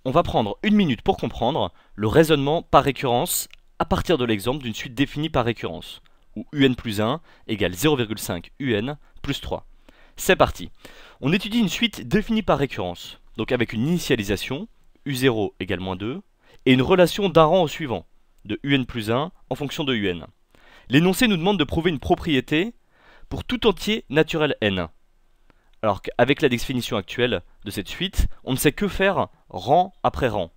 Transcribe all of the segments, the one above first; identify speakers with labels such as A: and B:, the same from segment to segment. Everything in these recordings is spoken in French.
A: On va prendre une minute pour comprendre le raisonnement par récurrence à partir de l'exemple d'une suite définie par récurrence, où un plus 1 égale 0,5 un plus 3. C'est parti. On étudie une suite définie par récurrence, donc avec une initialisation, u0 égale moins 2, et une relation d'un rang au suivant, de un plus 1 en fonction de un. L'énoncé nous demande de prouver une propriété pour tout entier naturel n. Alors qu'avec la définition actuelle de cette suite, on ne sait que faire rang après rang,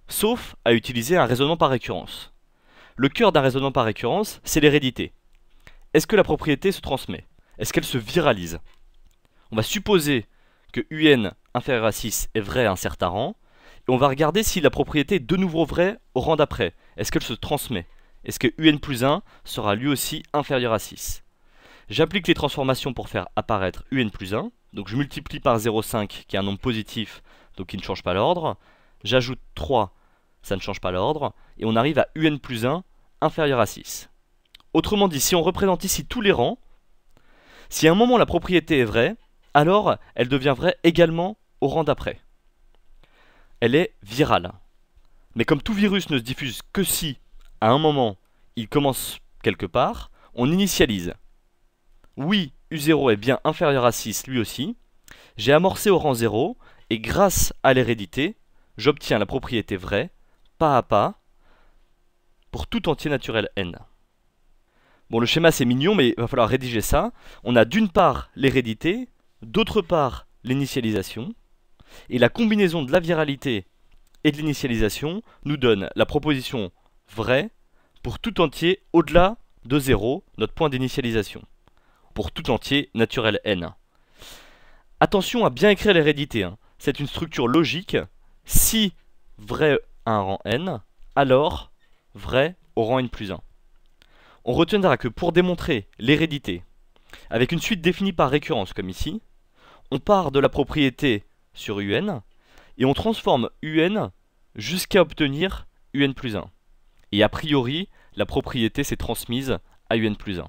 A: sauf à utiliser un raisonnement par récurrence. Le cœur d'un raisonnement par récurrence, c'est l'hérédité. Est-ce que la propriété se transmet? Est-ce qu'elle se viralise? On va supposer que un inférieur à 6 est vrai à un certain rang, et on va regarder si la propriété est de nouveau vraie au rang d'après. Est-ce qu'elle se transmet? Est-ce que un plus 1 sera lui aussi inférieur à 6? J'applique les transformations pour faire apparaître un plus 1. Donc je multiplie par 0,5 qui est un nombre positif, donc qui ne change pas l'ordre. J'ajoute 3, ça ne change pas l'ordre. Et on arrive à un plus 1 inférieur à 6. Autrement dit, si on représente ici tous les rangs, si à un moment la propriété est vraie, alors elle devient vraie également au rang d'après. Elle est virale. Mais comme tout virus ne se diffuse que si, à un moment, il commence quelque part, on initialise. Oui, u0 est bien inférieur à 6 lui aussi. J'ai amorcé au rang 0, et grâce à l'hérédité, j'obtiens la propriété vraie, pas à pas, pour tout entier naturel n. Bon, le schéma c'est mignon, mais il va falloir rédiger ça. On a d'une part l'hérédité, d'autre part l'initialisation, et la combinaison de la viralité et de l'initialisation nous donne la proposition vraie pour tout entier au-delà de 0, notre point d'initialisation, pour tout entier naturel n. Attention à bien écrire l'hérédité, hein. C'est une structure logique. Si vrai à un rang n, alors vrai au rang n plus 1. On retiendra que pour démontrer l'hérédité, avec une suite définie par récurrence comme ici, on part de la propriété sur un, et on transforme un jusqu'à obtenir un plus 1. Et a priori, la propriété s'est transmise à un plus 1.